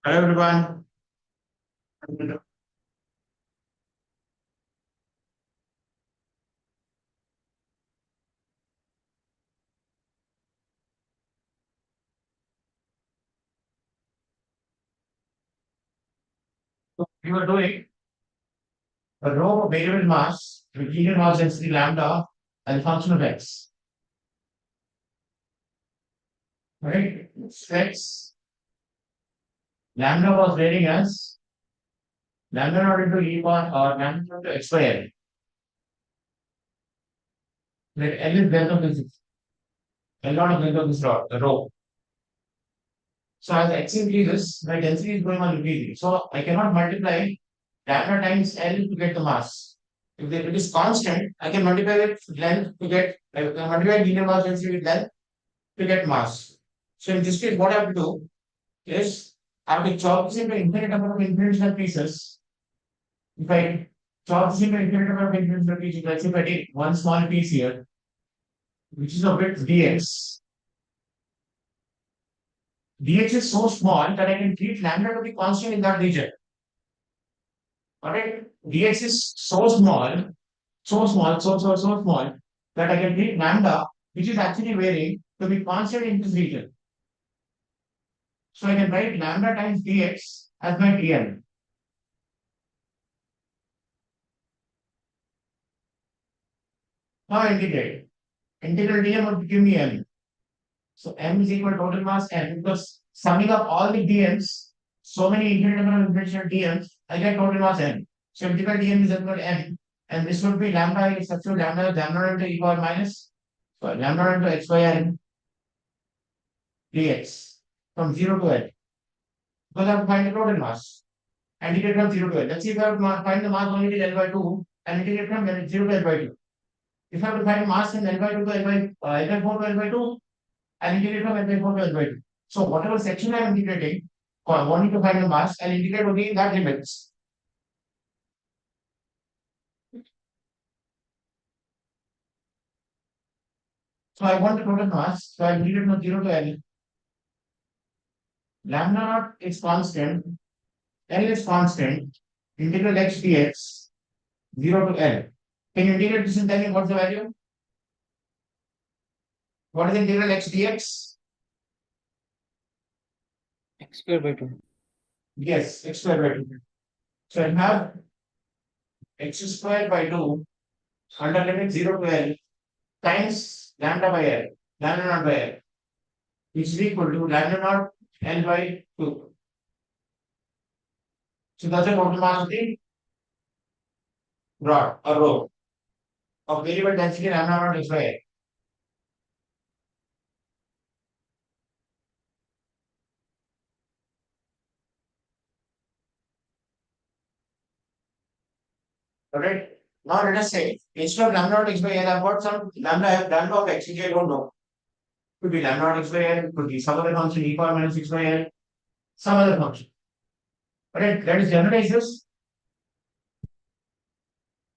Hello everyone. So we were doing a row of variable mass with linear mass density lambda and function of x. Right? X lambda was varying as lambda not into e bar or lambda not into x by l. Let L is length of this L not of length of this row. So as x increases, my density is going on increasing. So I cannot multiply lambda times L to get the mass. If it is constant, I can multiply with length to get I can multiply linear mass density with length to get mass. So in this case, what I have to do is I have to chop this into infinite number of infinite pieces. If I chop this into infinite number of infinite pieces, let's say if I take one small piece here, which is of width dx. Dx is so small that I can treat lambda to be constant in that region. Alright? Dx is so small that I can treat lambda, which is actually varying, to be constant in this region. So I can write lambda times dx as my dn. Now integrate. Integral dm would give me m. So m is equal to total mass m because summing up all the dm's, so many infinite number of infinite dm's, I get total mass m. So integral dm is equal to m, and this would be lambda is substitute lambda into e power minus lambda into x by n dx from 0 to l. Because I have to find the total mass. And integrate from 0 to l. Let's see if I have to find the mass only till l by 2 and integrate from 0 to l by 2. If I have to find mass in L by 2 to L by 4 to L by 2, I'll integrate from L by 4 to L by 2. So whatever section I'm integrating, wanting to find the mass, I'll integrate only in that limits. So I want the total mass, so I'll integrate from 0 to L. Lambda naught is constant, L is constant, integral x dx, 0 to L. Can you integrate this and tell me what's the value? What is integral x dx? X square by 2. Yes, x square by 2. So I have x square by 2 under limit 0 to L times lambda by L, lambda naught by L, which is equal to lambda naught L by 2. So that's the total mass of the rod or row of variable density lambda naught x by L. Alright. Now let us say instead of lambda naught x by L, I've got some lambda of x, which I don't know. Could be lambda naught x by L, could be some other function e power minus x by L, some other function. Alright, let us generalize this.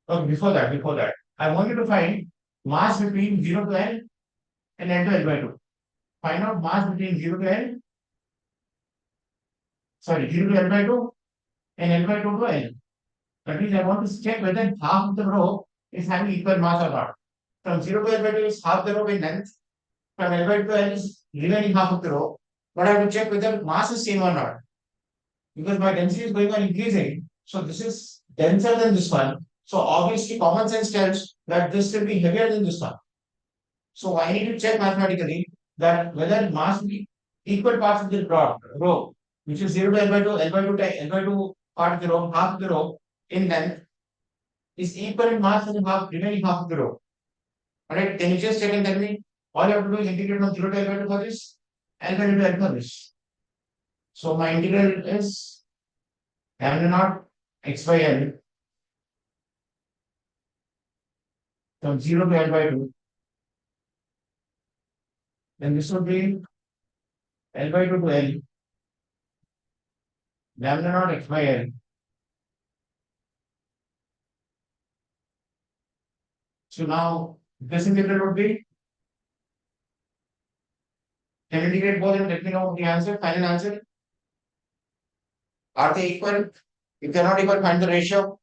Okay, before that, I want you to find mass between 0 to L and L to L by 2. Find out mass between 0 to L, 0 to L by 2 and L by 2 to L. That means I want to check whether half of the row is having equal mass or not. From 0 to L by 2 is half the row in length. From L by 2 to L is remaining half of the row. But I have to check whether mass is same or not. Because my density is going on increasing. So this is denser than this one. So obviously common sense tells that this will be heavier than this one. So I need to check mathematically that whether mass will be equal parts of the row, which is 0 to L by 2, L by 2 part of the row, half of the row in length is equal in mass and remaining half of the row. Alright, can you just check and tell me? All you have to do is integrate from 0 to L by 2 for this, L by 2 to L for this. So my integral is lambda naught x by L from 0 to L by 2. Then this would be L by 2 to L, lambda naught x by L. So now this integral would be, can you integrate both and let me know the answer, final answer? Are they equal? If they're not equal, find the ratio.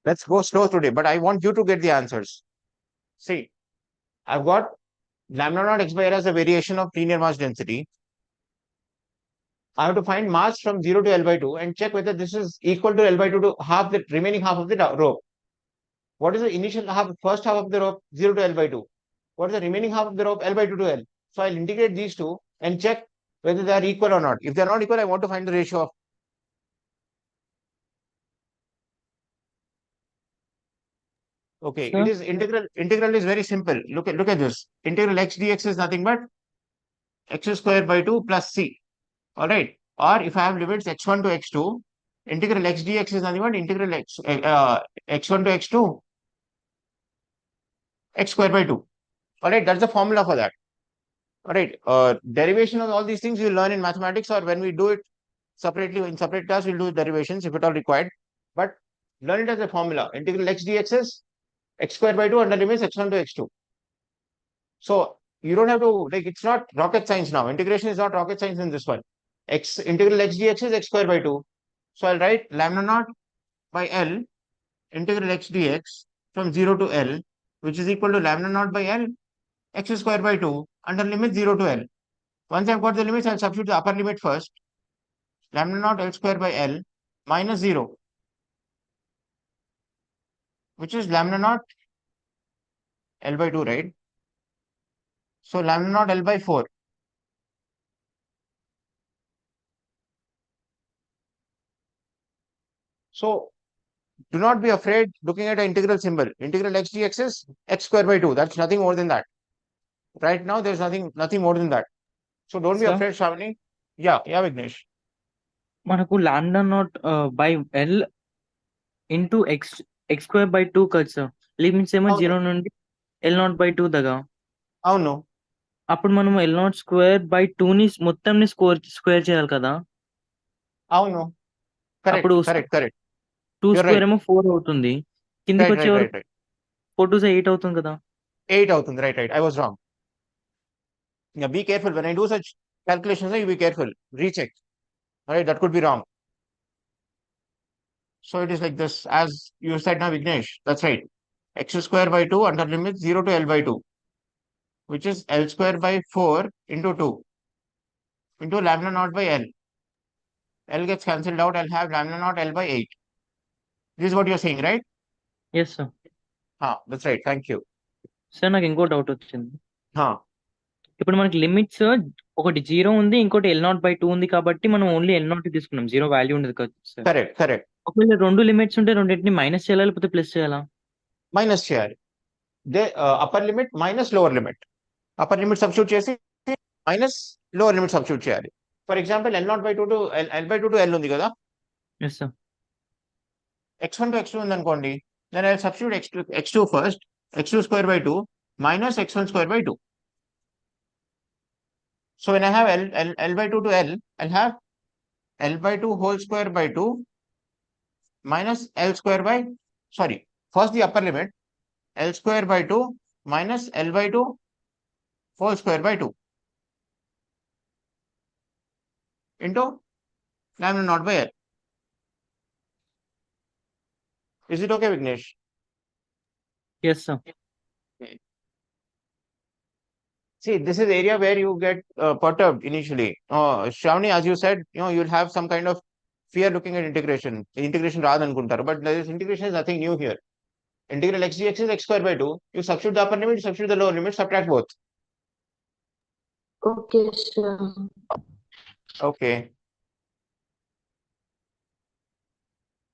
Let's go slow today, but I want you to get the answers. See, I've got lambda naught x by L as a variation of linear mass density. I have to find mass from 0 to L by 2 and check whether this is equal to L by 2 to half the remaining half of the rope. What is the initial half, first half of the rope, 0 to L by 2? What is the remaining half of the rope, L by 2 to L? So I'll integrate these two and check whether they are equal or not. If they are not equal, I want to find the ratio of. Okay, Sir? it is integral. Integral is very simple. Look at this. Integral x dx is nothing but x square by 2 plus c. All right. Or if I have limits x1 to x2, integral x dx is nothing but integral x1 to x2 x square by 2. All right. That's the formula for that. All right. Derivation of all these things you learn in mathematics, or when we do it separately in separate class, we'll do derivations if at all required. But learn it as a formula. Integral x dx is x square by 2 under limits x1 to x2. So you don't have to, like, it's not rocket science now. Integration is not rocket science in this one. Integral x dx is x square by 2. So I'll write lambda naught by L integral x dx from 0 to L, which is equal to lambda naught by L x square by 2 under limit 0 to L. Once I've got the limits, I'll substitute the upper limit first. Lambda naught L square by L minus 0, which is lambda naught L by 2, right? So lambda naught L by 4. So do not be afraid looking at an integral symbol. Integral x dx is x square by 2. That's nothing more than that. Right now, there's nothing more than that. So don't be Sir? afraid, Shravani. Yeah, Vignesh. మనకు lambda naught by L into X square by 2 కదా sir. Limits ఏమో అవును 0 నుండి L not by 2 దాకా. అవును అప్పుడు మనం L naught square by 2 ని మొత్తం ని స్క్వేర్ చేయాలి కదా. అవును కరెక్ట్ అప్పుడు correct correct 2 your square right ఏమో 4 అవుతుంది. కిందికి రైట్ వచ్చే రైట్ రైట్ వరకు రైట్ 4 2 8 అవుతుంది కదా. 8 అవుతుంది. Right right I was wrong. Yeah, be careful when I do such calculations. You be careful. Recheck. All right, that could be wrong. So it is like this, as you said now, Vignesh. That's right. X square by 2 under limit 0 to L by 2, which is L square by 4 into 2 into lambda naught by L. L gets cancelled out. I'll have lambda naught L by 8. This is what you're saying, right? Yes sir. That's right. Thank you. Sir నాకు ఇంకో doubt వచ్చింది. Huh. ఇప్పుడు మనకి limits ఒకటి 0 ఉంది, ఇంకోటి L not by 2 ఉంది కాబట్టి మనం ఓన్లీ ఎల్ నాట్ తీసుకున్నాం. 0 వాల్యూ ఉండదు కదా సార్. Correct, correct. ఒకవేళ 2 లిమిట్స్ ఉంటే రెండింటిని మైనస్ చేయాలా లేకపోతే ప్లస్ చేయాలా? Minus చేయాలి. Upper limit minus lower limit. Upper limit substitute చేసి minus lower limit substitute చేయాలి. For example, L naught by 2 to L by 2 to L ఉంది కదా. Yes sir. X1 to X2 ఉంది అనుకోండి. Then I'll substitute X2 first. X2 square by 2 minus X1 square by 2. So when I have L by 2 to L, I'll have L by 2 whole square by 2 minus L square by, sorry, first the upper limit, L square by 2 minus L by 2 whole square by 2 into lambda naught by L. Is it okay, Vignesh? Yes sir. See, this is area where you get perturbed initially. Shravani, as you said, you'll have some kind of fear looking at integration. Integration rather than kuntar, but this integration is nothing new here. Integral x dx is x square by 2. You substitute the upper limit, you substitute the lower limit, subtract both. Okay, sure. Okay.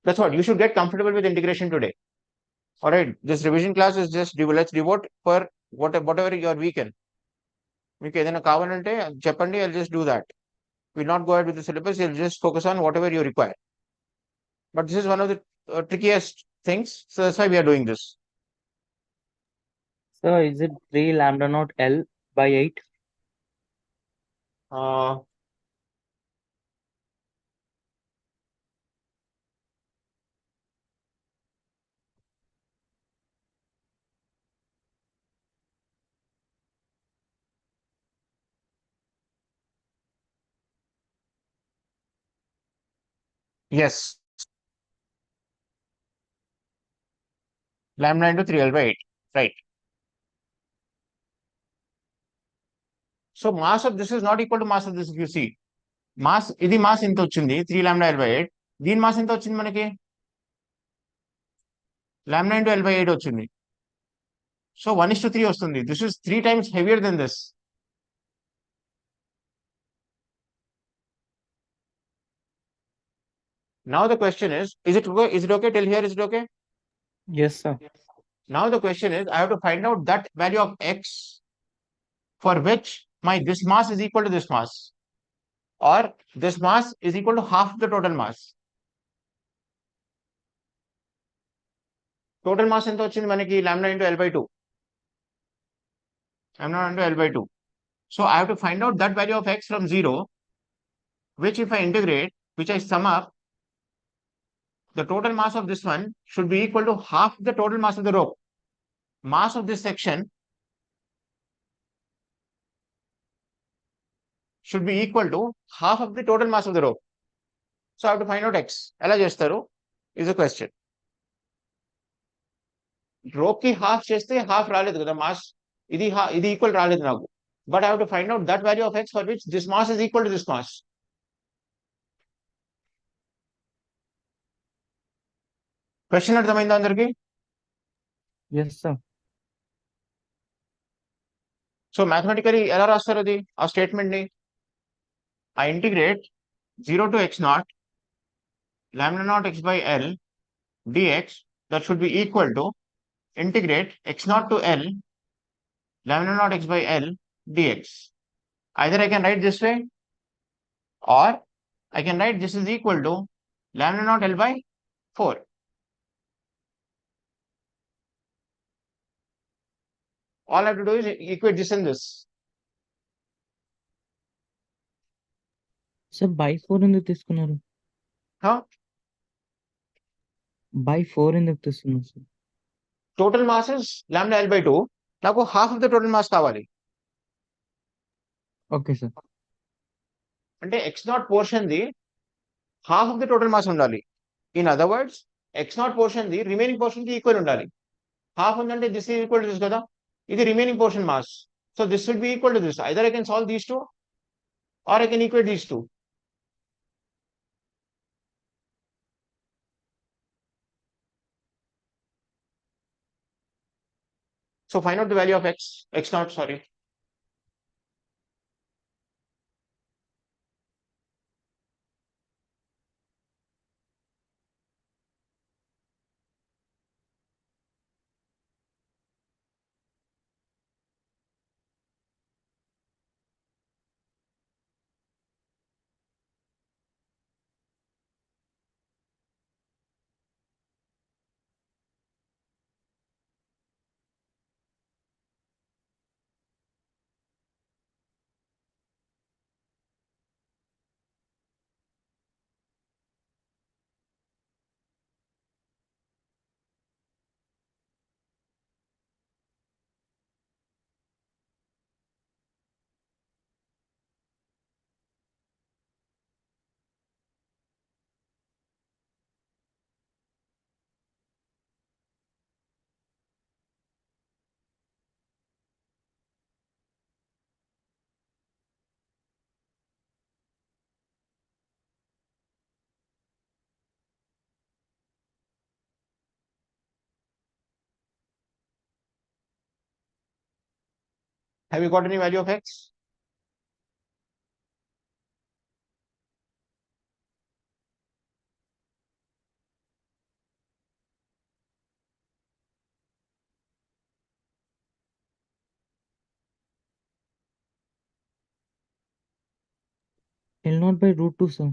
That's what you should get comfortable with integration today. All right, this revision class is just let's devote for whatever your weekend. మీకు ఏదైనా కావాలంటే చెప్పండి, I'll just do that. We'll not go ahead with the syllabus, you'll just focus on whatever you require. But this is one of the trickiest things, so that's why we are doing this. So is it 3 lambda naught L by 8? Uh, yes, lambda into 3L by 8, right. So mass of this is not equal to mass of this. If you see, ఇది mass ఎంత వచ్చింది 3 lambda L by 8, దీని mass ఎంత వచ్చింది మనకి lambda into L by 8 వచ్చింది. So 1:3 వస్తుంది. This is 3 times heavier than this. Now the question is it okay till here? Is it okay? Yes, sir. Now the question is, I have to find out that value of x for which this mass is equal to this mass, or this mass is equal to half the total mass. Total mass ఎంత వచ్చింది మనకి lambda into L by 2. Lambda into L by 2. So I have to find out that value of x from 0, which if I integrate, which I sum up, the total mass of this one should be equal to half the total mass of the rope. Mass of this section should be equal to half of the total mass of the rope. So I have to find out x. ఎలా చేస్తారు is a question. Rope కి half చేస్తే half రాలేదు కదా mass, ఇది equal రాలేదు నాకు. But I have to find out that value of X for which this mass is equal to this mass. Question అర్థమైందా అందరికి? Yes, sir. సో మ్యాథమెటికలీ ఎలా రాస్తారు అది ఆ స్టేట్మెంట్ ని? I integrate 0 to x naught lambda naught x by L dx, that should be equal to integrate x naught to L lambda naught x by L dx. Either I can write this way, or I can write this is equal to lambda naught L by 4. All I have to do is equate this and this. Sir, by 4 ఎందుకు తీసుకున్నారు? Huh? By 4 ఎందుకు తీసుకున్నారు, sir? Total mass is lambda L by 2. నాకు half of the total mass కావాలి. Okay, sir. అంటే x naught portion the half of the total mass ఉండాలి. In other words, x naught portion the remaining portion కి equal ఉండాలి. Half ఉందంటే this is equal to this కదా, ఇది remaining portion mass. So this will be equal to this. Either I can solve these two, or I can equate these two. So find out the value of x naught, sorry. Have you got any value of x? L0 by root 2, sir.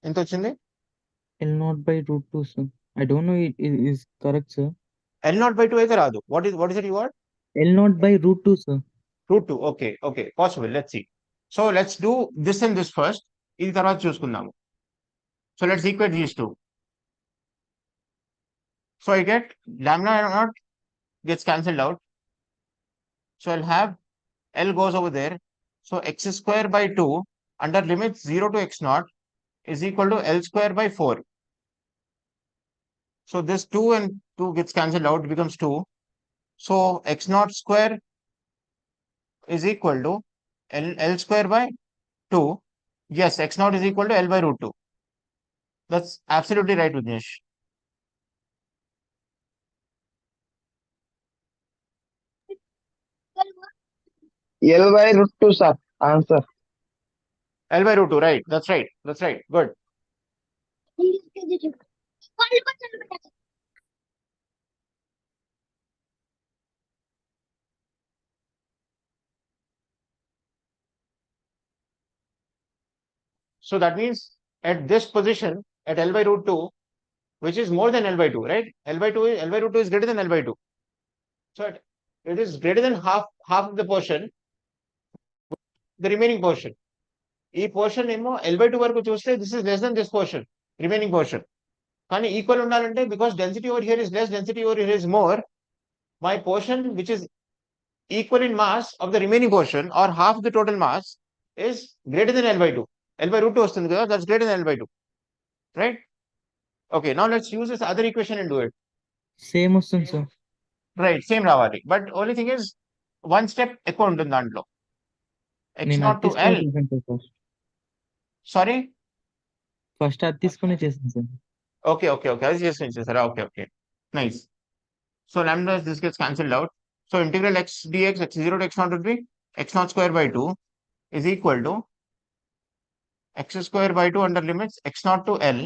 ఎంత వచ్చింది? L0 by root 2, sir. I don't know it is correct, sir. L0 by 2 అయితే రాదు. What is it you want? L0 by root 2, sir. Root 2. Okay, possible. Let's see. So let's do this and this first. ఇది తర్వాత చూసుకుందాము. So let's equate these two. So I get lambda naught gets cancelled out. So I'll have L goes over there. So x square by 2 under limits 0 to x naught is equal to L square by 4. So this 2 and 2 gets cancelled out, becomes 2. So x naught square is equal to L square by 2. Yes, x naught is equal to L by root 2. That's absolutely right, Vignesh. L by root 2, sir. Answer. L by root 2, right? That's right. That's right. Good. So that means at this position, at L by root 2, which is more than L by 2, right? L by root 2 is greater than L by 2. So it is greater than half of the portion, the remaining portion. ఈ portion ఏమో L by 2 వరకు చూస్తే this is less than this portion, remaining portion. కానీ equal ఉండాలంటే because density over here is less, density over here is more, my portion which is equal in mass of the remaining portion or half the total mass is greater than L by 2. L by root 2 వస్తుంది కదా, that's greater than L by 2, right? Okay, now let's use this other equation and do it. Same వస్తుంది, sir. Right, same రావాలి. But only thing is one step ఎక్కువ ఉంటుంది దాంట్లో. X నేను naught అది to తీసుకొని L. చేశాను, sir, first. Sorry? ఫస్ట్ అది తీసుకొని చేశాను, సార్. Okay. అది చేసి చేస్తారా? Okay. Nice. So lambda, this gets cancelled out. So integral x dx x0 to x naught would be x naught square by 2 is equal to x square by 2 under limits x naught to L.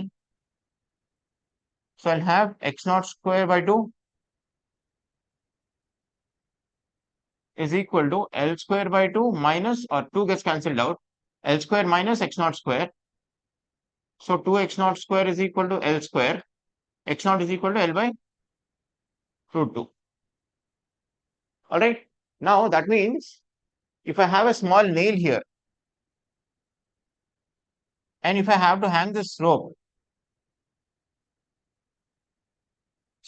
So I'll have x naught square by 2 is equal to L square by 2 minus, or 2 gets cancelled out, L square minus x naught square. So 2x naught square is equal to L square. X naught is equal to L by root 2. All right. Now that means if I have a small nail here and if I have to hang this rope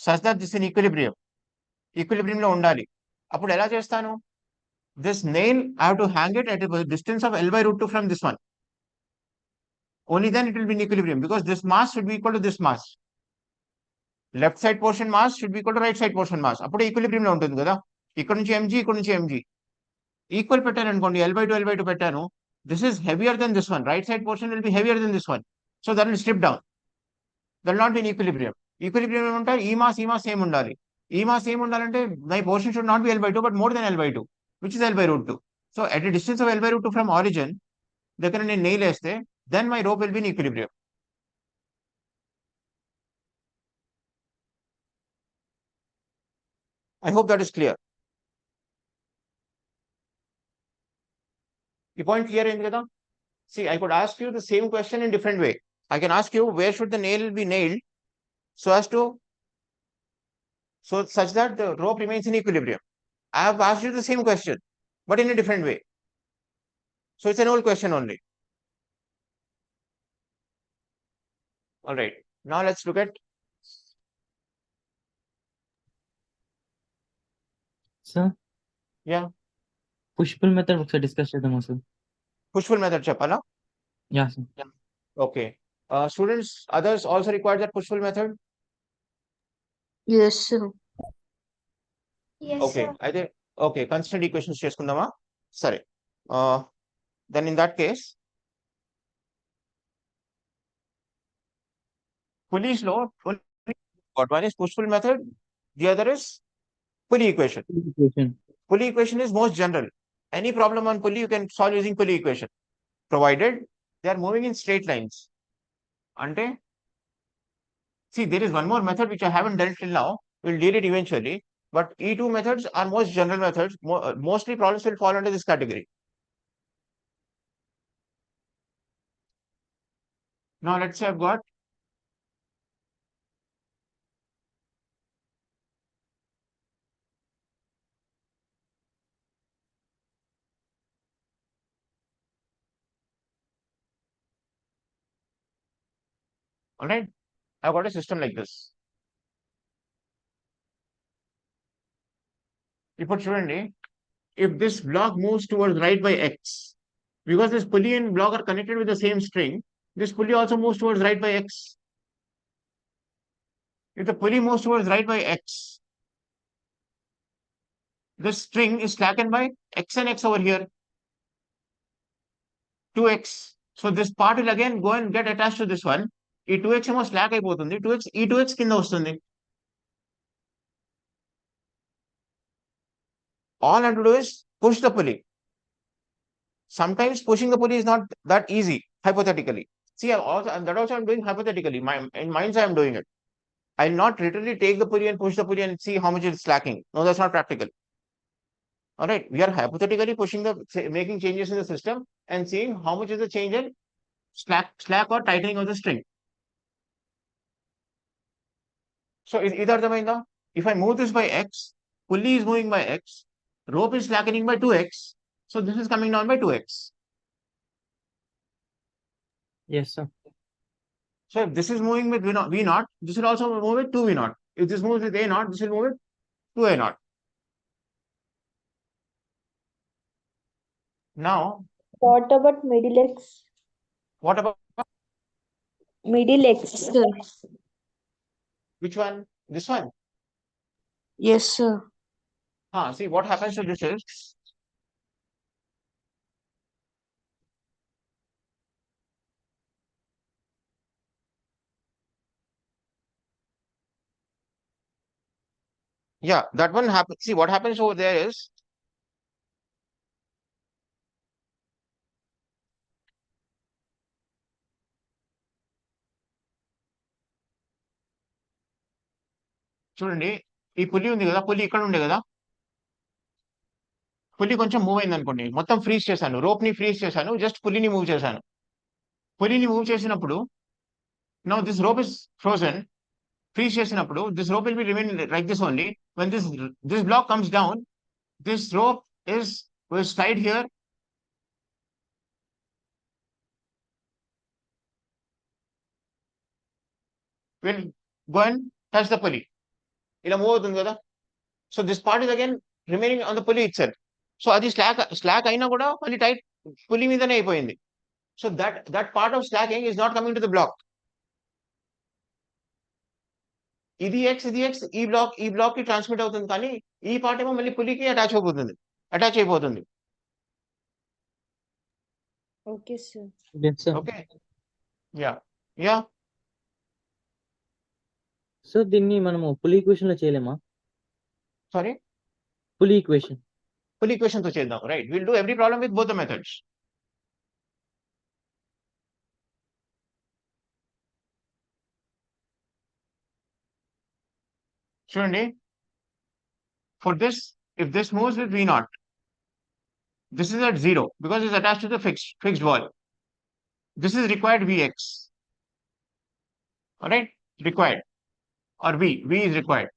such that this is in equilibrium లో ఉండాలి, అప్పుడు ఎలా చేస్తాను? This nail I have to hang it at a distance of L by root 2 from this one. Only then it will be in equilibrium because this mass should be equal to this mass. Left side portion mass should be equal to right side portion mass. అప్పుడు equilibrium లో ఉంటుంది కదా. ఇక్కడ నుంచి mg, ఇక్కడ నుంచి mg. Equal పెట్టాను అనుకోండి, L by 2 L by 2 పెట్టాను. This is heavier than this one. Right side portion will be heavier than this one. So that will slip down. That will not be in equilibrium. Equilibrium ఏమంటారు? ఈ mass same ఉండాలి. ఈ mass same ఉండాలంటే my portion should not be L by 2 but more than L by 2, which is L by root 2. So at a distance of L by root 2 from origin, దగ్గర నేను nail వేస్తే then my rope will be in equilibrium. I hope that is clear. ఈ point clear అయింది కదా? See, I could ask you the same question in different way. I can ask you where should the nail be nailed so as to such that the rope remains in equilibrium. I have asked you the same question but in a different way. So it's an old question only. All right. Now let's look at sir, yeah, push pull method ఒకసారి discuss చేద్దామా, sir? push pull method చెప్పాలా? Yeah, sir. Okay. Students, others also require that push pull method? Yes, sir. Yes, Okay. sir. అయితే okay, constant equations చేసుకుందామా? సరే. Then in that case pulleys లో one is push pull method, the other is pulley equation. Pulley equation is most general. Any problem on pulley you can solve using pulley equation, provided they are moving in straight lines. Ante, see, there is one more method which I haven't dealt till now. We'll deal it eventually. But E2 methods are most general methods. Mostly problems will fall under this category. Now let's say I've got all right. I've got a system like this. ఇప్పుడు చూడండి, if this block moves towards right by x, because this pulley and block are connected with the same string, this pulley also moves towards right by x. If the pulley moves towards right by x, this string is slackened by x and x over here, 2x. So this part will again go and get attached to this one. ఈ 2x ఏమో slack అయిపోతుంది, 2x ఈ 2x కింద వస్తుంది. All I have to do is push the pulley. Sometimes pushing the pulley is not that easy, hypothetically. See, that also I'm doing hypothetically. In minds I am doing it. I'll not literally take the pulley and push the pulley and see how much it's slacking. No, that's not practical. All right, we are hypothetically making changes in the system and seeing how much is the change in slack or tightening of the string. So ఇది అర్థమైందా? If I move this by x, pulley is moving by x, rope is slackening by 2x, so this is coming down by 2x. Yes, sir. So if this is moving with V naught, this will also move with 2 V naught. If this moves with A naught, this will move with 2 A naught. Now, What about middle X? what about Middle X, sir. which one? This one. Yes, sir. See what happens to this is, yeah, that one happens. See what happens over there is, చూడండి, ఈ పుల్లి ఉంది కదా, పుల్లి ఇక్కడ ఉండే కదా, పుల్లి కొంచెం move అయింది అనుకోండి, మొత్తం ఫ్రీజ్ చేశాను, రోప్ ని ఫ్రీజ్ చేశాను, జస్ట్ పుల్లిని మూవ్ చేశాను. పుల్లిని మూవ్ చేసినప్పుడు, now this rope is frozen, freeze చేసినప్పుడు this rope will be remain like this only. When this block comes down, this rope will slide here, will go and touch the pulley. ఇలా move అవుతుంది కదా. So this part is again remaining on the pulley itself. So అది slack అయినా కూడా మళ్ళీ tight pulley మీదనే అయిపోయింది. So that part of slacking is not coming to the block. ఇది ఎక్స్ ఈ బ్లాక్ కి ట్రాన్స్మిట్ అవుతుంది, కానీ ఈ పార్ట్ ఏమో మళ్ళీ పుల్లీకి అటాచ్ అయిపోతుంది. Okay, sir. Yes, sir. Okay, yeah. So దీన్ని మనము పులి ఈక్వేషన్ లో చేయలేమా? సారీ, పులి ఈక్వేషన్. పుల్ ఈక్వేషన్ తో చేద్దాం. Right, will do every problem with both the methods. చూడండి, for this, if this moves with V naught, this is at 0 because it's attached to the fixed wall. This is required Vx. All right, required, or V is required.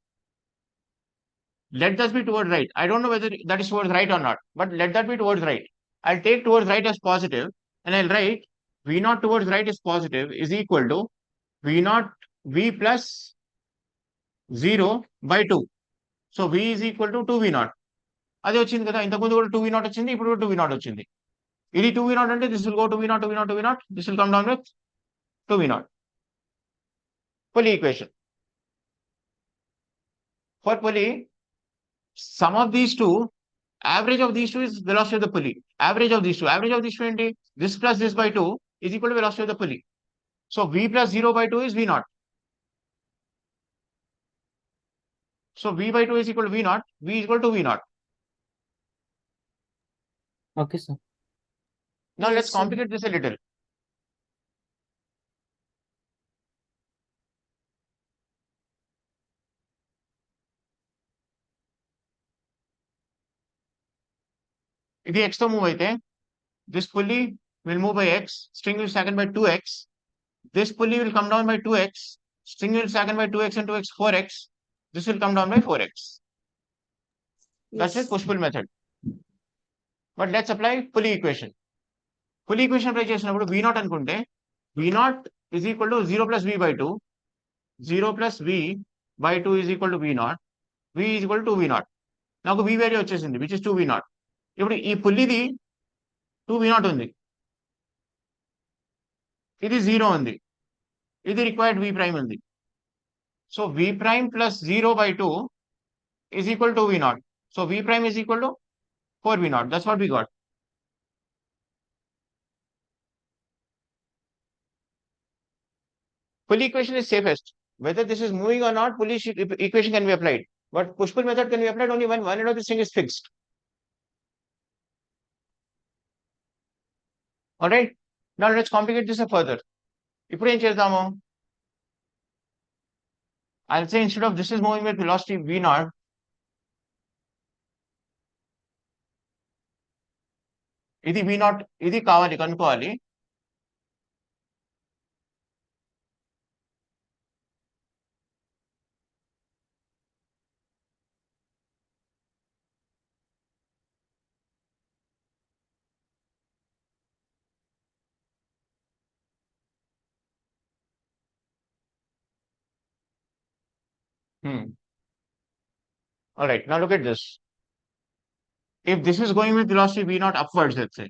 Let that be towards right. I don't know whether that is towards right or not, but let that be towards right. I'll take towards right as positive, and I'll write V naught towards right is positive is equal to V plus 0 by 2. So V is equal to 2V naught. అదే వచ్చింది కదా, ఇంతకుముందు కూడా 2V naught వచ్చింది, ఇప్పుడు కూడా 2V naught వచ్చింది. ఇది 2V naught అంటే this will go 2V naught, 2V naught, 2V naught. This will come down with 2V naught. Pulley equation. For pulley, sum of these two, average of these two is velocity of the pulley. Average of these two ఏంటి? This plus this by 2 is equal to velocity of the pulley. So V plus 0 by 2 is V naught. So V by 2 is equal to V naught. V is equal to V naught. Okay, sir. Now Yes, let's sir. complicate this a little. ఇది x తో move అయితే, this pulley will move by x, string will slacken by 2x. This pulley will come down by 2x, string will slacken by 2x and 2x, 4x. This will come down by 4x. That's it, Yes. push-pull method. But let's apply pulley equation. Pulley equation apply చేసినప్పుడు v naught అనుకుంటే v naught is equal to 0 plus v by 2. 0 plus v by 2 is equal to v naught. v is equal to 2v naught. నాకు v value వచ్చేసింది which is 2v naught. ఇప్పుడు ఈ పుల్లిది 2v naught ఉంది, ఇది 0 ఉంది, ఇది required v prime ఉంది. So v prime plus 0 by 2 is equal to v naught. So v prime is equal to 4v naught. That's what we got. Pulley equation is safest. Whether this is moving or not, pulley equation can be applied. But push-pull method can be applied only when one end of this thing is fixed. Alright. Now let's complicate this further. ఇప్పుడు ఏం చేద్దాము? I'll say instead of this is moving with velocity v naught, ఇది v naught, ఇది కావాలి కనుక్కోవాలి. Alright, now look at this. If this is going with velocity v naught upwards, let's say,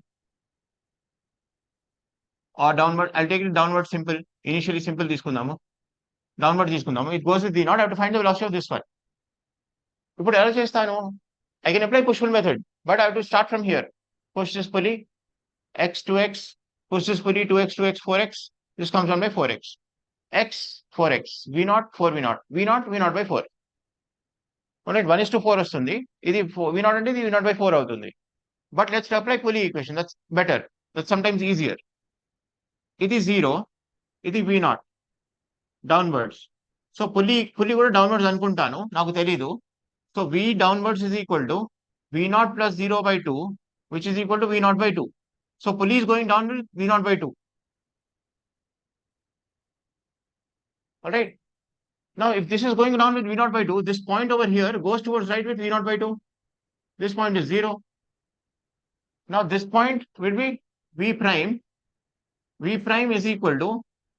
or downward, I'll take it downward simple. Initially simple తీసుకుందాము. Downward తీసుకుందాము. It goes with v naught. I have to find the velocity of this one. ఇప్పుడు ఎలా చేస్తాను? I can apply push-pull method, but I have to start from here. Push this pulley, x 2x, push this pulley 2x, 2x, 4x. This comes down by 4x. X, 4x, v naught, 4v naught, v naught, v naught by 4. Alright, 1:4 వస్తుంది. ఇది v naught అంటే ఇది v naught by 4 అవుతుంది. But let's apply pulley equation. That's better. That's sometimes easier. ఇది 0, ఇది v naught, downwards. So pulley కూడా downwards అనుకుంటాను, నాకు తెలీదు. So v downwards is equal to v naught plus 0 by 2, which is equal to v naught by 2. So pulley is going down with v naught by 2. Alright. Now if this is going down with v naught by 2, this point over here goes towards right with v naught by 2. This point is 0. Now this point will be v prime. V prime is equal to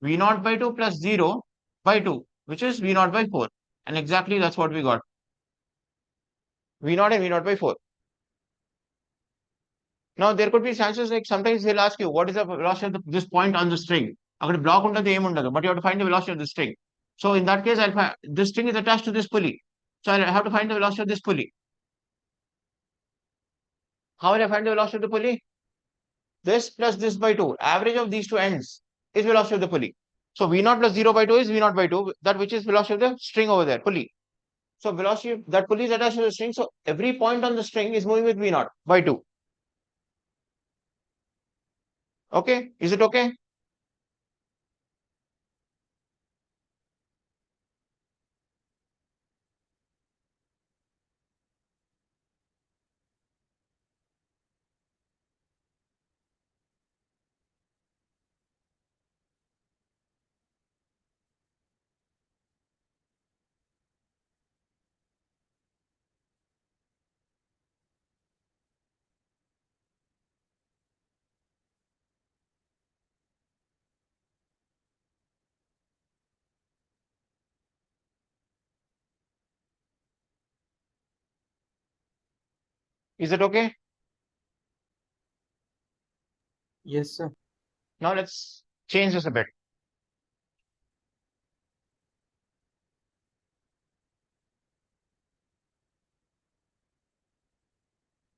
v naught by 2 plus 0 by 2, which is v naught by 4. And exactly that's what we got. V naught and v naught by 4. Now there could be chances like sometimes they'll ask you what is the velocity of this point on the string. అక్కడ black ఉంటుంది ఏం ఉండదు, but you have to find the velocity of the string. So in that case, this string is attached to this pulley. So I have to find the velocity of this pulley. How will I find the velocity of the pulley? This plus this by 2. Average of these two ends is velocity of the pulley. So v naught plus 0 by 2 is v naught by 2, that which is velocity of the string over there, pulley. So velocity, that pulley is attached to the string. So every point on the string is moving with v naught by 2. Okay, is it okay? Is it okay? Yes, sir. Now let's change this a bit.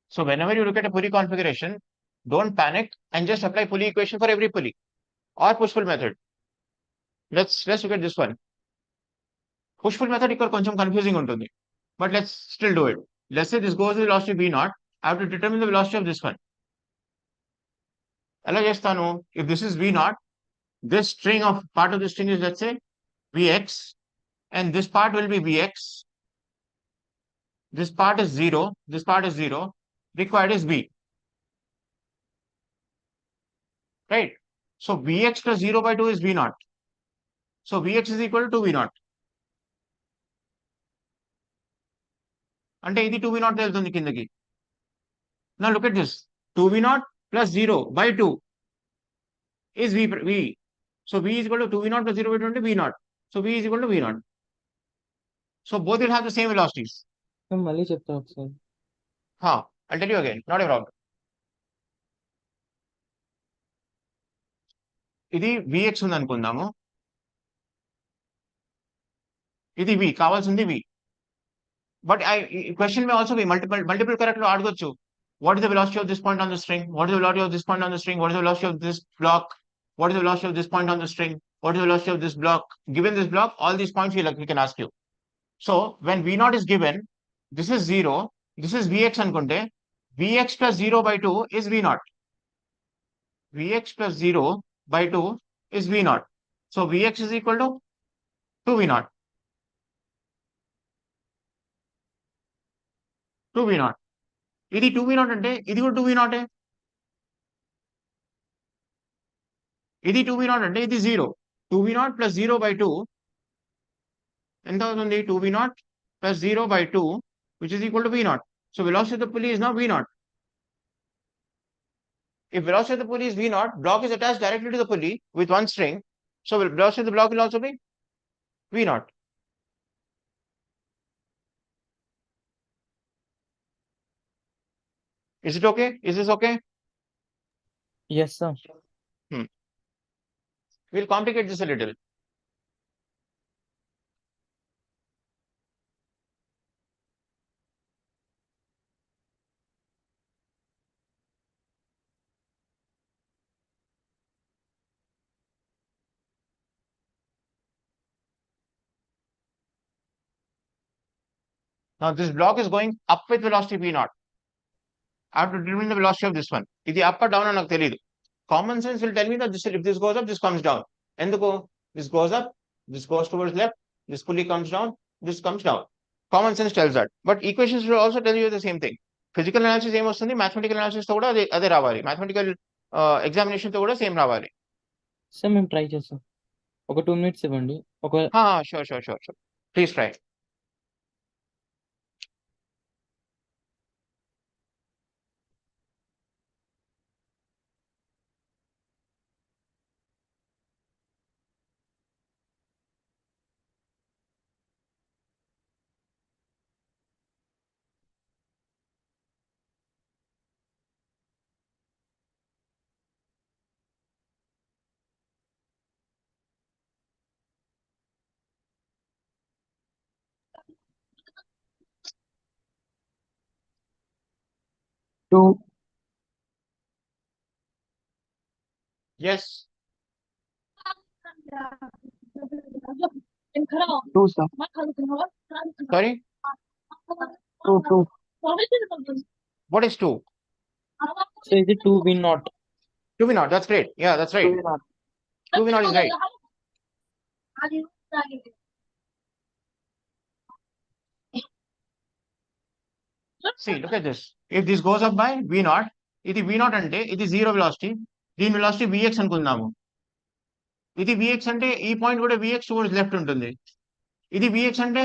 So whenever you look at a pulley configuration, don't panic and just apply pulley equation for every pulley or push-pull method. Let's look at this one. Push-pull method ఇక్కడ కొంచెం confusing ఉంటుంది, but let's still do it. Let's say this goes with velocity v naught. I have to determine the velocity of this one. ఎలా చేస్తాను? If this is v naught, this string of part of the string is, let's say, vx, and this part will be vx. This part is 0. This part is 0. Required is v. Right? So Vx plus 0 by 2 is V naught. So Vx is equal to V naught. అంటే ఇది 2V naught వెళ్తుంది కిందకి. Now look at this. 2V naught plus 0 by 2 is V. So V is equal to 2V naught plus 0 by 2 into V naught. So V is equal to V naught. So both will have the same velocities. మళ్ళీ చెప్తా ఒకసారి. I'll tell you again. Not a problem. ఇది Vx ఉంది అనుకుందాము. ఇది V, కావాల్సింది V. But question may also be multiple correct లో అడగొచ్చు. What is the velocity of this point on the string? What is the velocity of this point on the string? What is the velocity of this block? What is the velocity of this point on the string? What is the velocity of this block? Given this block, all these points we can ask you. So when V naught is given, this is 0, this is Vx అనుకుంటే, Vx plus 0 by 2 is V naught. Vx plus 0 by 2 is V naught. So Vx is equal to 2V naught. 2V naught. ఇది 2V naught అంటే ఇది కూడా 2V naught. ఇది 2V naught అంటే ఇది 0. 2V naught plus 0 by 2 ఎంత అవుతుంది? 2V naught plus 0 by 2 which is equal to V naught. So velocity of the pulley is now V naught. If velocity of the pulley is V naught, block is attached directly to the pulley with one string. So velocity of the block will also be V naught. Is it okay? Is this okay? Yes, sir. We'll complicate this a little. Now this block is going up with velocity V naught. I have to determine the velocity of this one. ఇది up or down అని నాకు తెలియదు. Common sense will tell me that if this goes up, this comes down. ఎందుకు? This goes up, this goes towards left, this pulley comes down, this comes down. Common sense tells that. But equations will also tell you the same thing. Physical analysis ఏం వస్తుంది? Mathematical analysis తో కూడా అదే రావాలి. Mathematical examination తో కూడా same రావాలి. Sir మేము ట్రై చేస్తాం. ఒక 2 minutes ఇవ్వండి. ఒక Sure. Please try. Two. Yes. Two, sir. Sorry. Two. What is 2? So ఇది 2V naught. 2V naught. That's great. Yeah, that's right. 2V naught is right. See, look at this. If this goes up by V naught, ఇది V naught అంటే ఇది 0 velocity. దీని velocity Vx అనుకుందాము. ఇది Vx అంటే ఈ point కూడా Vx towards left ఉంటుంది. ఇది Vx అంటే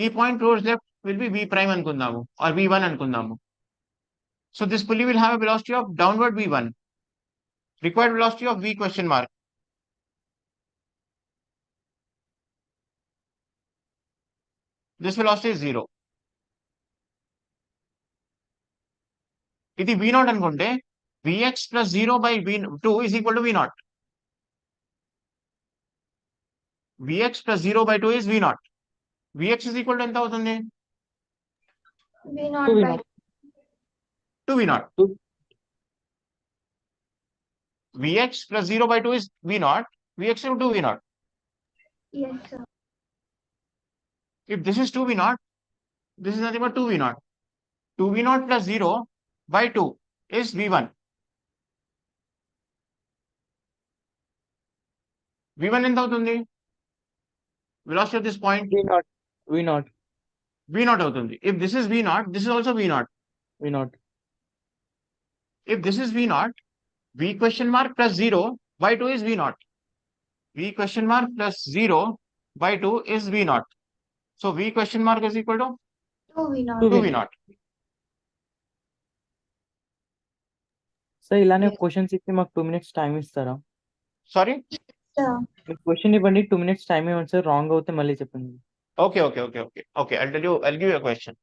ఈ point towards left will be V prime అనుకుందాము or V1 అనుకుందాము. So this pulley will have a velocity of downward V1. Required velocity of V question mark. This velocity is 0. ఇది V naught అనుకుంటే Vx plus 0 by V2 is equal to V naught. Vx plus 0 by 2 is V naught. Vx is equal to ఎంత అవుతుంది? 2V naught. 2V naught. 2. Vx plus 0 by 2 is V naught. Vx is 2V naught. Yes, sir. If this is 2V naught, this is nothing but 2V naught. 2V naught plus 0 by 2 is V1. V1 ఎంత అవుతుంది? Velocity of this point V naught. V naught. V naught అవుతుంది. If this is V naught, this is also V naught. V naught. If this is V naught, V question mark plus 0 by 2 is V naught. V question mark plus 0 by 2 is V naught. So V question mark is equal to 2V0. 2V naught. Sir ఇలానే Yes. Questions ఇస్తే మాకు 2 minutes time ఇస్తారా? Sorry? Sir. మీరు question ఇవ్వండి, 2 minutes time ఇవ్వండి sir. Wrong అవుతే మళ్ళీ చెప్పండి. Okay. I'll give you a question.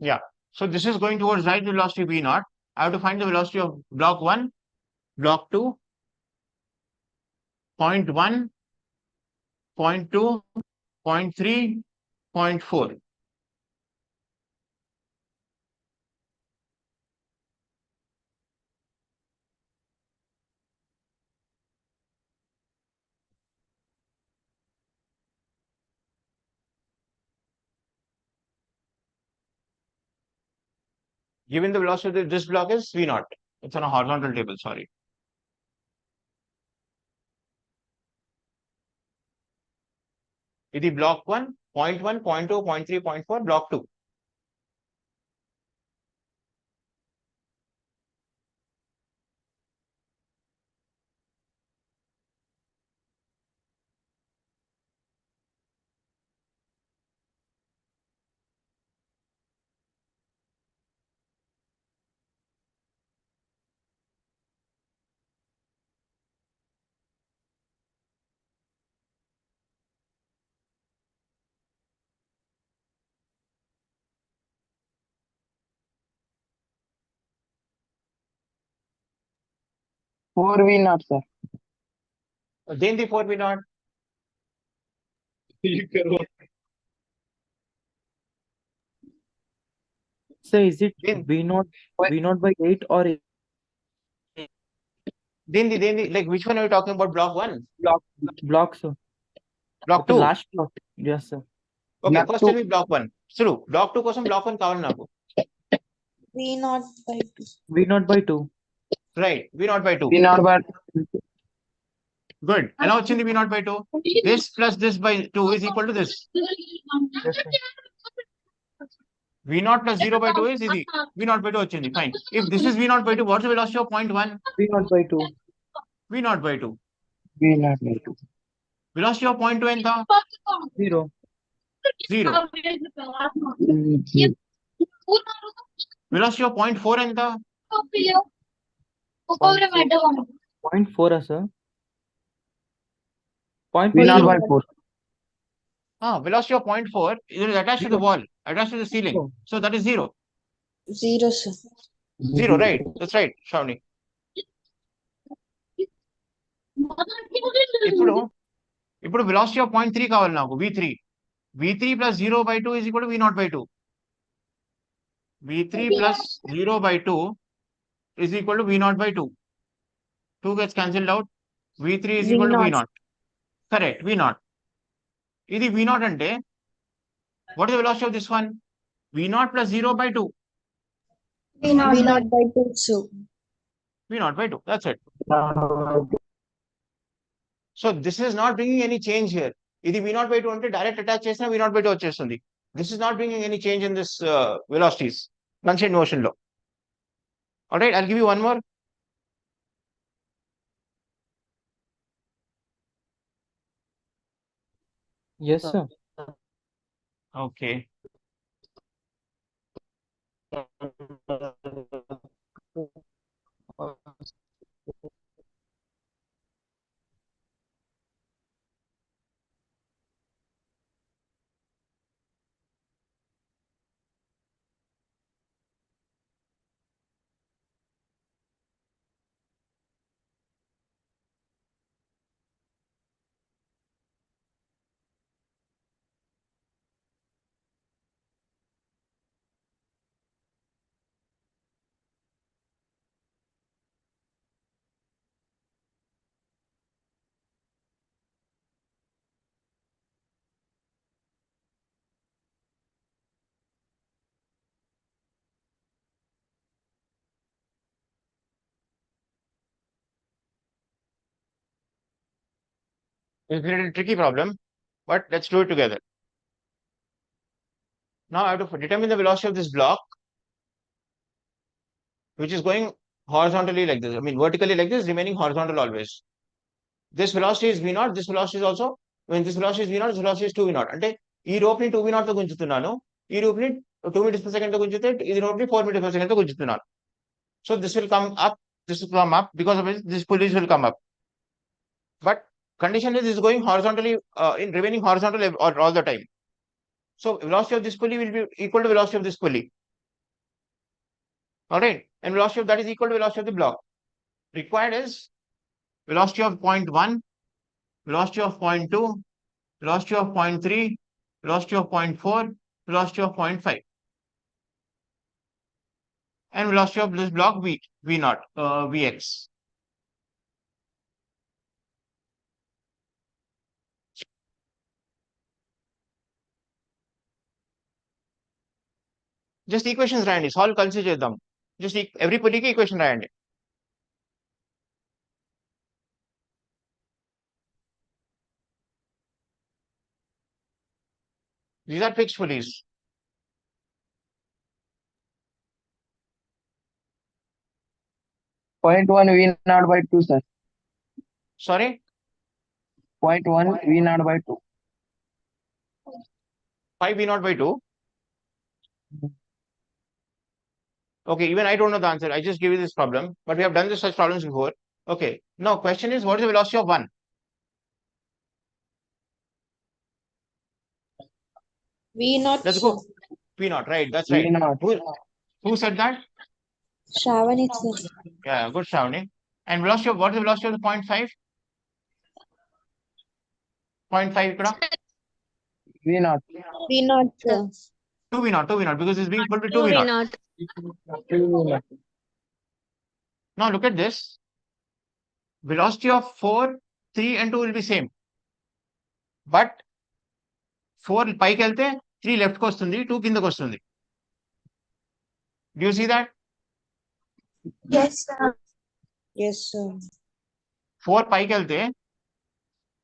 Yeah. So this is going towards right velocity V naught. I have to find the velocity of block 1, block 2, point 1, point 2, point 3, point 4. Given the velocity of this block is V naught. It's on a horizontal table, sorry. ఇది block 1, point 1, point 2, point 3, point 4, block 2. Four V naught, sir. దేనిది 4 V naught? Sir, is it Then- V0 by 8 or దేనిది like which one are you talking about? Block 1? block, sir? Block The 2? last block. Yes, sir. Okay, Block first 2. tell me block 1. Suru, block 2 కోసం block 1 కావాలి నాకు. V0 by 2. V0 by 2. Right, V naught by 2. V naught by Good. ఎలా వచ్చింది V naught by 2? This plus this by 2 is equal to this. Yes, sir. V naught plus 0 by 2 is ఇది. V naught by 2 వచ్చింది. Fine. If this is V naught by 2, what's the velocity of point 1? V0 by 2. V naught by 2. V naught by 2. Velocity of point 2 ఎంత? 0. 0. Velocity of point 4 ఎంత? 0.4, sir. V naught by 0.4. 4. Velocity of point 4 is attached to the wall, attached to the ceiling. Oh. So that is 0. 0, sir. 0, right? That's right, Shravani. ఇప్పుడు velocity of point 3 కావాలి నాకు, V3. V3 plus 0 by 2 is equal to V naught by 2. V3 plus 0 by 2 is equal to V naught by 2. 2 gets cancelled out. V3 is equal to V V0. naught. Correct, V naught. ఇది V naught అంటే, what is the velocity of this one? V naught plus 0 by 2. V0 by 2, sir. V naught by 2. That's it. So this is not bringing any change here. ఇది V naught by 2 అంటే direct attach చేసినా V naught by 2 వచ్చేస్తుంది. This is not bringing any change in this velocities, constant motion లో. Alright, I'll give you one more. Yes, sir. Okay. It's a little tricky problem, but let's do it together. Now I have to determine the velocity of this block, which is going horizontally like this. I mean, vertically like this, remaining horizontal always. This velocity is v naught. This velocity is also, when this velocity is v naught, this velocity is 2v naught. అంటే ఈ rope ని 2v naught తో గుంజుతున్నాను. ఈ rope ని 2 meters per second తో గుంజితే ఇది rope ని 4 meters per second తో గుంజుతున్నాను. So this will come up. This will come up because of which this pulleys will come up. But condition is this is going horizontally in remaining horizontal all the time. So velocity of this pulley will be equal to velocity of this pulley. All right, and velocity of that is equal to velocity of the block. Required is velocity of point 1, velocity of point 2, velocity of point 3, velocity of point 4, velocity of point 5, and velocity of this block v naught, vx. Just equations రాయండి, solve కలిసి చేద్దాం. Just every పుల్లీకి equation రాయండి. These are fixed pulleys. Point 1 V naught by 2, sir. Sorry, Point 1 V naught by 2. 5 v naught by 2. Okay, even I don't know the answer. I just give you this problem, but we have done this such problems before. Okay, now question is, what is the velocity of 1? V naught. Let's go. V naught, right? That's V right. naught. Who said that? Shravani, sir. Yeah, good, Shravani. And velocity of, what is the velocity of the 0.5? 0.5 ikkada? V naught. V naught, sir. 2v naught, because it's being pulled with 2v naught. 2 V naught. Now look at this. Velocity of 4, 3 and 2 will be same. But 4 పైకి వెళ్తే 3 left కి వస్తుంది, 2 కిందకి వస్తుంది. Do you see that? Yes, sir. Yes, sir. 4 పైకి వెళ్తే,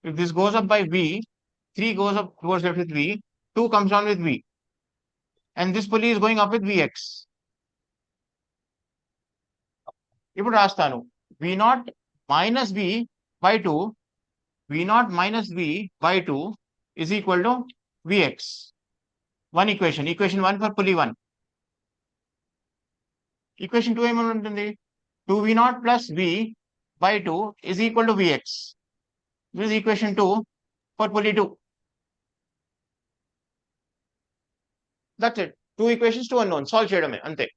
if this goes up by v, 3 goes up towards left with v, 2 comes down with v. And this pulley is going up with vx. ఇప్పుడు రాస్తాను, v naught minus v by 2, v naught minus v by 2 is equal to vx. One equation, equation 1 for pulley 1. Equation 2 ఏమని ఉంటుంది? 2v naught plus v by 2 is equal to vx. This is equation 2 for pulley 2. That's it. 2 equations, 2 unknowns. Solve చేయడమే అంతే.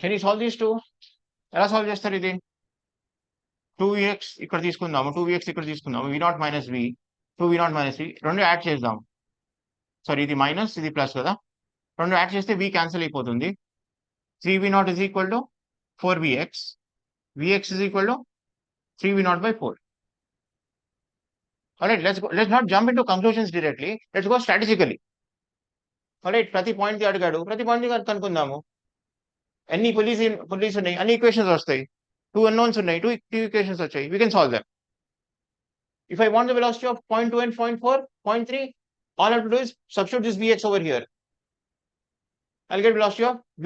Can you solve these two? ఎలా solve చేస్తారు ఇది? 2vx ఇక్కడ తీసుకుందాము, 2vx ఇక్కడ తీసుకుందాము, v naught minus v, 2v naught minus v, రెండు యాడ్ చేద్దాం. సారీ, ఇది మైనస్, ఇది ప్లస్ కదా, రెండు యాడ్ చేస్తే v క్యాన్సిల్ అయిపోతుంది. 3v naught is equal to 4vx, vx is equal to 3v naught by 4. All right, let's not jump into conclusions directly. Let's go strategically. All right, ప్రతి point కి అడిగాడు, ప్రతి point కి కనుక్కుందాము. ఎన్ని pulleys ఉన్నాయి, అన్ని equations వస్తాయి. 2 unknowns ఉన్నాయి, 2 equations వచ్చాయి. We can solve them. If I want the velocity of 0.2 and 0.4, 0.3, all I have to do is substitute this vx over here. I'll get velocity of v.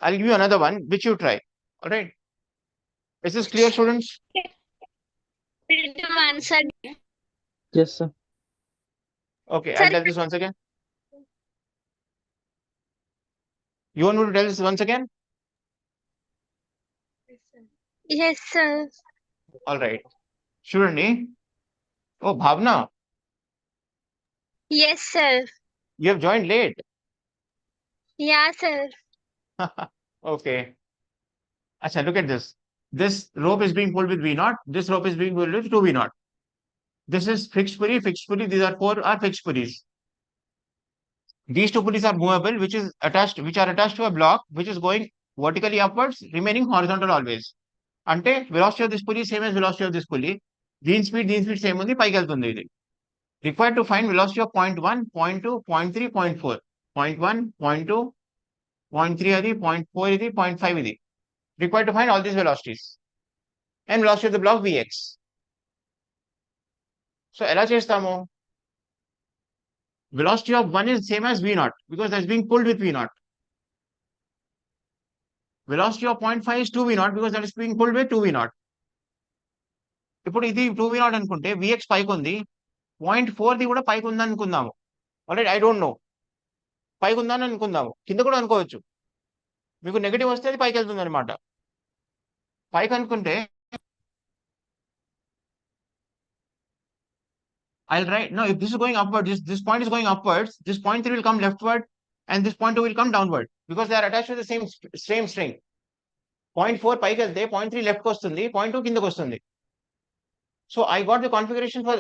I'll give you another one, which you try. All right. Is this clear, students? Answer. Yes, sir. Okay, I'll tell this once again. You want me to tell this once again? Yes, sir. All right. చూడండి. Oh, Bhavna, Yes, sir. you have joined late. Yeah, sir. Okay. Acha, look at this. This rope is being pulled with V naught. This rope is being pulled with 2 V naught. This is fixed pulley, fixed pulley. These are 4 are fixed pulleys. These 2 pulleys are movable, which are attached to a block, which is going vertically upwards, remaining horizontal always. Ante velocity of this pulley same as velocity of this pulley. దీని speed same ఉంది, పైకి వెళ్తుంది ఇది. Required to find velocity of 0.1, 0.2, 0.3, 0.4. 0.1, 0.2, 0.3 అది, 0.4 ఇది, 0.5 ఇది. Required to find all these velocities. And velocity of the block Vx. So ఎలా చేస్తాము? Velocity of 1 is same as V naught because that's being pulled with V naught. Velocity of 0.5 is 2 V naught because that is being pulled with 2 V naught. ఇప్పుడు ఇది 2 V naught అనుకుంటే Vx పైకి ఉంది, 0.4 the కూడా పైకి ఉంది అనుకుందాము. Already I don't know, పైకి ఉందని అనుకుందాము, కింద కూడా అనుకోవచ్చు. మీకు నెగటివ్ వస్తే అది పైకి వెళ్తుంది అనమాట. పైకి అనుకుంటే I'll write, no, if this is going upwards, this point is going upwards, this point 3 will come leftward and this point 2 will come downward because they are attached to the same string. 0.4 పైకి వెళ్తే 0.3 left కి వస్తుంది, 0.2 కిందకి వస్తుంది. So I got the configuration for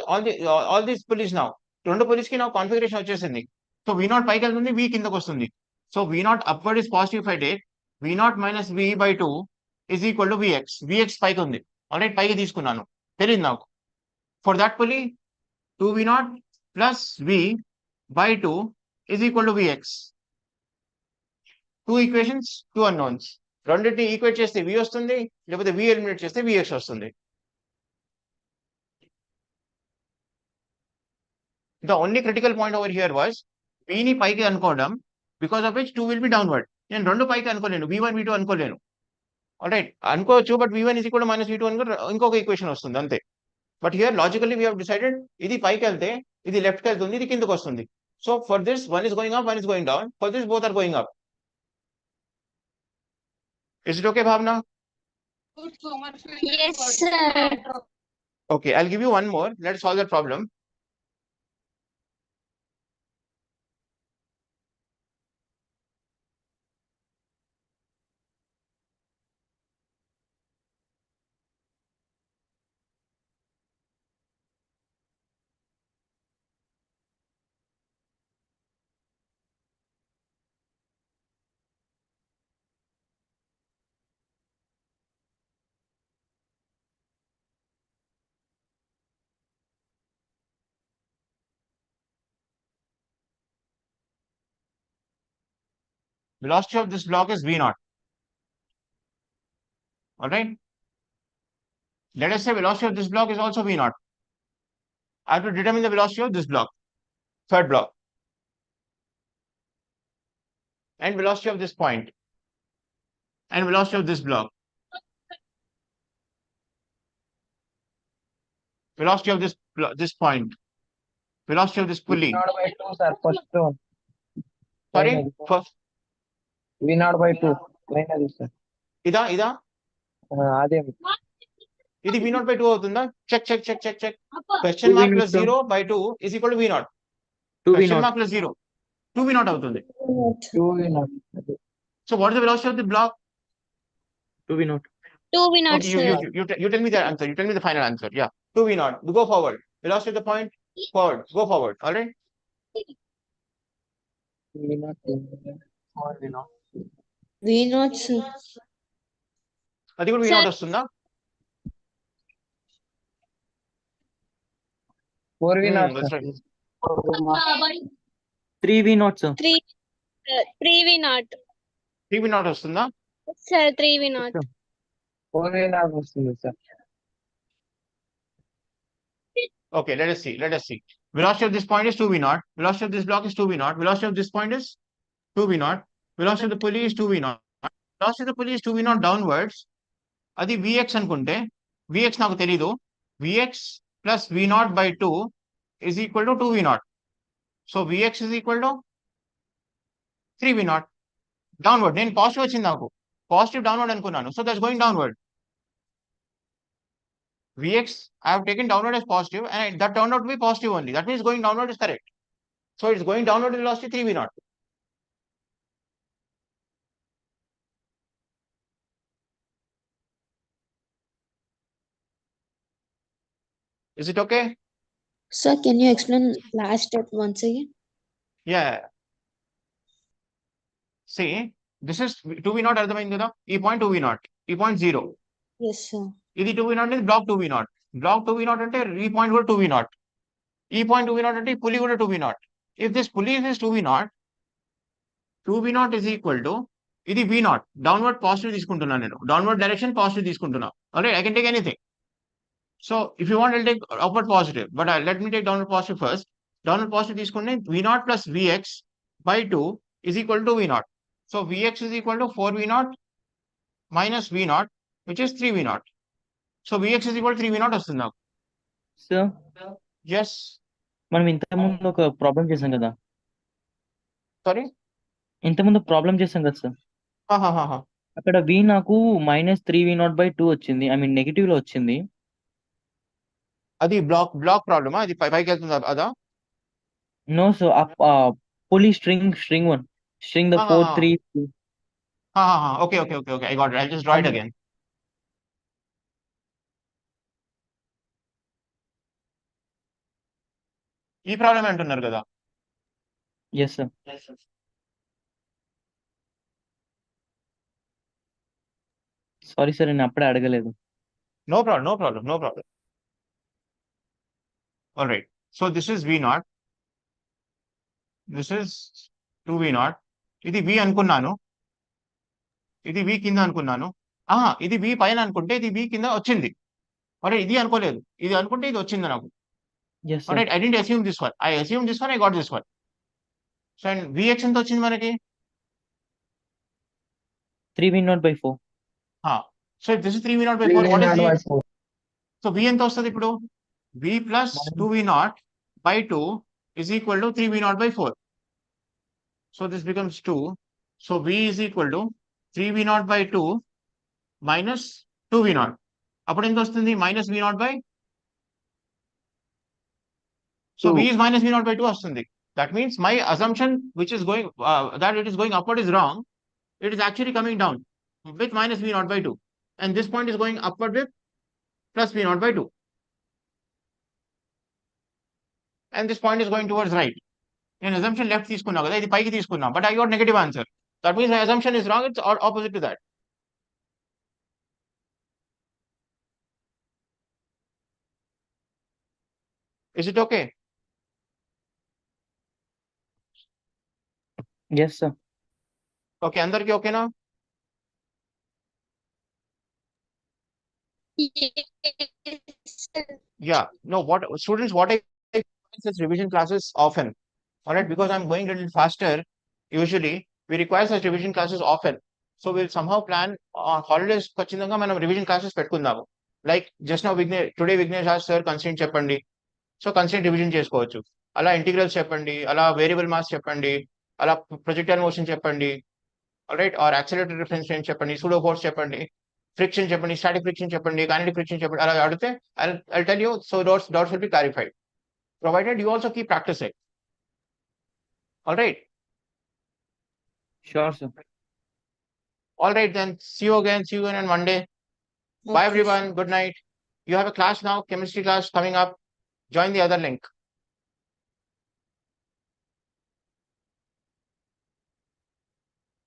all these pulleys now. రెండు pulleys కి now configuration వచ్చేసింది. So V naught పైకి వెళ్తుంది, V కిందకి వస్తుంది. So V naught upward is positive if I take V naught minus V by 2 is equal to Vx. Vx పైకి ఉంది, already పైకి తీసుకున్నాను, తెలియదు నాకు. For that pulley 2 V naught plus V by 2 is equal to Vx. Two equations, two unknowns. రెండింటిని equate చేస్తే V వస్తుంది, లేకపోతే V ఎలిమినేట్ చేస్తే Vx వస్తుంది. The only critical point over here was V ని పైకి అనుకోవడం, because of which 2 will be downward. నేను రెండు పైకి అనుకోలేను, V1 V2 అనుకోలేను. ఆల్రైట్, అనుకోవచ్చు, but V1 is equal to minus V2 అనుకో ఇంకొక ఈక్వేషన్ వస్తుంది అంతే. But here logically we have decided ఇది పైకి వెళ్తే ఇది లెఫ్ట్ కి వెళ్తుంది, ఇది కిందకి వస్తుంది. So for this one is going up, one is going down. For this both are going up. Is it okay, Bhavna? Yes, sir. Okay, I'll give you one more. Let's solve that problem. Velocity of this block is V naught. All right. Let us say velocity of this block is also V naught. I have to determine the velocity of this block, third block, and velocity of this point, and velocity of this block, velocity of this point, velocity of this pulley. V naught by 2, sir. First one. Sorry, first V naught by 2. Finally, sir. ఇదా అదే ఇది V naught by 2 అవుతుందా? Check. Question mark plus 0 by 2 is equal to V naught. 2 V Question naught. mark plus 0. 2 V naught అవుతుంది. 2 V naught. So what is the velocity of the block? 2 V naught. 2 V naught, Okay, sir. you tell me the answer. You tell me the final answer. Yeah, 2 V naught. Go forward. Velocity of the point, forward. Go forward. All right. V naught. 4 V naught. V naught, sir. అది కూడా V Sir. naught వస్తుందా? 4 V naught, That's sir. right. 3 V naught, sir. 3 V naught. 3 V naught వస్తుందా? Sir, 3 V naught. 4 V naught వస్తుంది, sir. Okay, let us see. Velocity of this point is 2 V naught. Velocity of this block is 2 V naught. Velocity of this point is 2 V naught. Velocity of the pulley is 2 V naught. Velocity of the pulley is 2 V naught downwards. అది Vx అనుకుంటే, Vx నాకు తెలీదు. Vx plus V naught by 2 is equal to 2 V naught. So Vx is equal to 3 V naught. Downward. నేను positive వచ్చింది నాకు. Positive downward అనుకున్నాను. So that's going downward. Vx I have taken downward as positive and that turned out to be positive only. That means going downward is correct. So it's going downward with velocity 3 V naught. Is it okay? Sir, can you explain last step once again? Yeah. See, this is 2v0 అర్థమైంది కదా ఈ point 2v0 ఈ point 0 Yes, sir. ఇది 2v0 అనేది black 2v0 black 2v0 అంటే ఈ point కూడా 2v0 ఈ పాయింట్ 2v0 అంటే ఈ పులి కూడా 2v0 ఇఫ్ దిస్ పులి is 2v0 is equal to ఇది v0 డౌన్వర్డ్ పాజిటివ్ తీసుకుంటున్నాను నేను డౌన్వర్డ్ డైరెక్షన్ పాజిటివ్ తీసుకుంటున్నా alright I can take anything. So if you want, I'll take upward positive, but let me take downward positive first. Downward positive తీసుకుంటే v0 plus vx by 2 is equal to v0. So vx is equal to 4v0 minus v0, which is 3v0. So vx is equal to 3v0 వస్తుంది నాకు. Sir Yes. మనం ఇంతకుముందు ఒక problem చేసాం కదా Sorry. ఇంతకుముందు problem చేసాం కదా సార్ అక్కడ v నాకు -3v0/2 వచ్చింది ఐ మీన్ నెగిటివ్ లో వచ్చింది అది బ్లాక్ ప్రాబ్లమా అది పైకి వెళ్తుంది అదా నో సో పులి string 1 string the 4 3 okay I got it. I'll just draw it again. ఈ ప్రాబ్లం అంటున్నారు కదా ఎస్ సార్ సారీ సార్ నేను అప్పుడే అడగలేదు No problem. All right. So this is v0. This is 2v0. ఇది v అనుకున్నాను ఇది v కింద అనుకున్నాను ఇది v పైన అనుకుంటే ఇది v కింద వచ్చింది మరి ఇది అనుకోలేదు ఇది అనుకుంటే ఇది వచ్చింది నాకు yes sir I didn't assume this one. I assumed this one, I got this one. So and vx ఎంత వచ్చింది మనకి 3v0/4 So if this is 3v0/4, what is v? 3v0/4. So v ఎంత వస్తుంది ఇప్పుడు v plus 2v0/2 is equal to 3v0/4. So this becomes 2. So v is equal to 3v0/2 minus 2v0. అప్పుడు ఎంత వస్తుంది minus v0/. So 2. v is minus v0/2 వస్తుంది. That means my assumption which is going that it is going upward is wrong. It is actually coming down with minus v0/2. And this point is going upward with plus v0/2. And this point is going towards right. In assumption left తీసుకున్నా కదా ఇది పైకి తీసుకున్నా but I got negative answer. That means my assumption is wrong. It's opposite to that. Is it okay? Yes sir Okay, అందరికి ఓకేనా? Yes, sir. Yeah. No, what students, what I such revision classes often. All right, because I'm going a little faster. Usually, we require such revision classes often. So we'll somehow plan on holidays. ఖచ్చితంగా మనం revision classes పెట్టుకుందాము. Like just now, today Vignesh asked sir constraint చెప్పండి. So constraint revision చేసుకోవచ్చు. అలా integrals చెప్పండి, అలా variable mass చెప్పండి, అలా projectile motion చెప్పండి. All right, or accelerated reference frame చెప్పండి, pseudo force చెప్పండి, friction చెప్పండి, static friction చెప్పండి, kinetic friction చెప్పండి. అలా అడిగితే I'll tell you. So dots will be clarified. Provided you also keep practicing. All right. Sure sir All right, then. See you again on Monday. Bye, Okay, everyone. Good night. You have a class now, chemistry class coming up. Join the other link.